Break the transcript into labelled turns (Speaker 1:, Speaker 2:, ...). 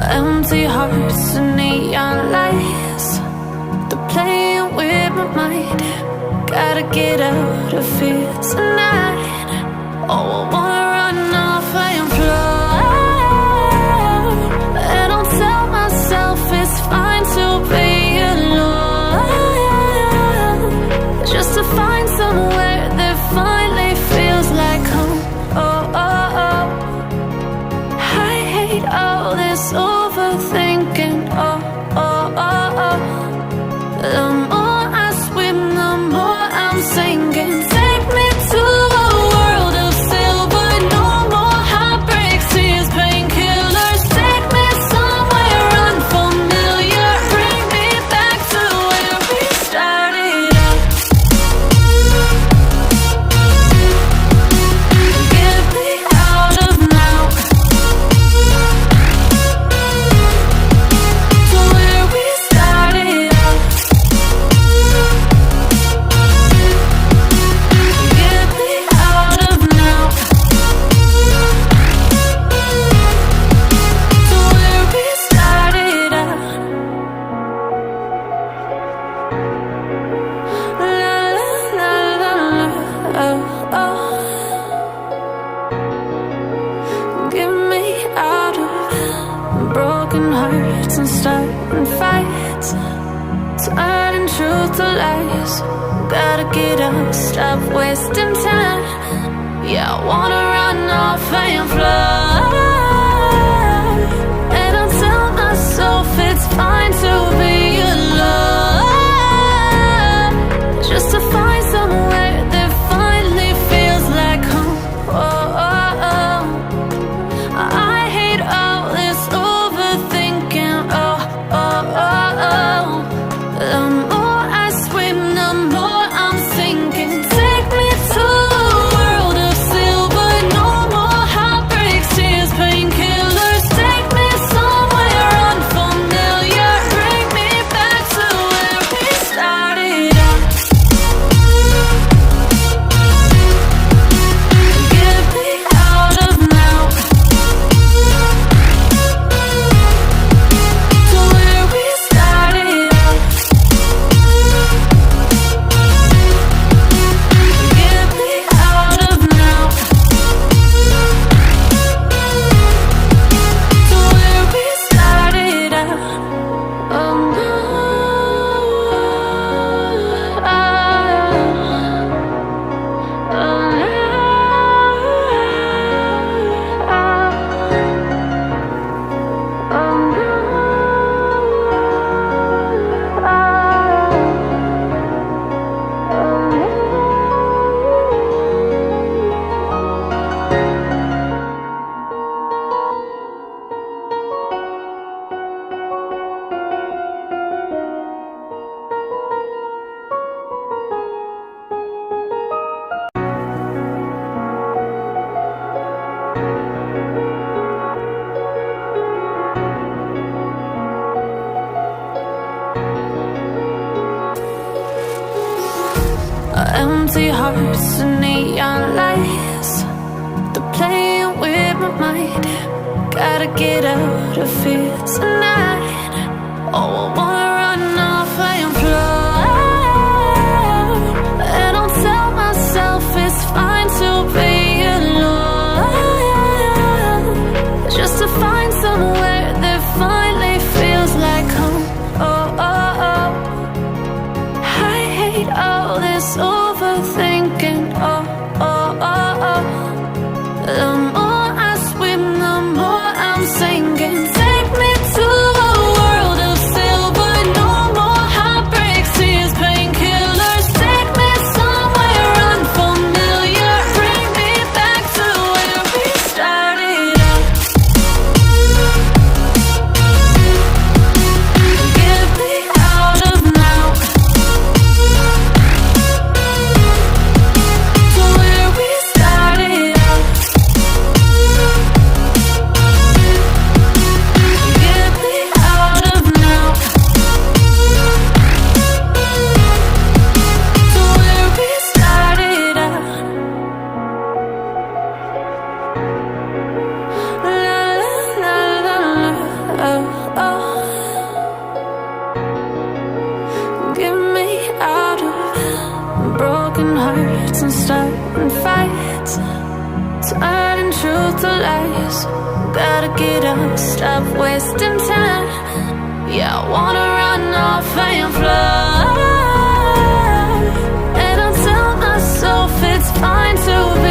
Speaker 1: Empty hearts and neon lights, they're playing with my mind. Gotta get out of here tonight. Oh, I wanna run off and fly, and I'll tell myself it's fine to be alone, just to find somewhere that finally feels like home. Oh, oh, oh. I hate all this overthinking. Oh, oh, oh, oh. The more I swim, the more I'm sinking. Take me to a world of silver, no more heartbreaks, tears, painkillers. Take me somewhere unfamiliar, bring me back to where we started out. Get me out of now, to where we started out. Get me out of now, to where we started out. La la la la la, oh, oh. Get me out of broken hearts and starting fights, turning truth to lies. Gotta get up, stop wasting time. Yeah, I wanna run off and fly, and I'll tell myself it's fine to be alone, just to find somewhere that finally feels like home. Oh, oh, oh. I hate all this overthinking. Oh, oh, oh, oh. The more I swim, the more I'm sinking. Take me to a world of silver, no more heartbreaks, tears, painkillers. Take me somewhere unfamiliar, bring me back to where we started out. Get me out of now, to where we started out. Get me out of now, to where we started out. Oh no, oh empty hearts and neon lights, they're playing with my mind. Gotta get out of here tonight. Oh, I wanna run off and fly, and I'll tell myself it's fine to be alone, just to find somewhere that finally feels like home. Oh, oh, oh. I hate all this overthinking. Oh, oh, oh, oh. The more I swim, the more I'm sinking. Take me to a world of silver, words, turning truth to lies. Gotta get up, stop wasting time. Yeah, I wanna run off and fly. And I tell myself it's fine to be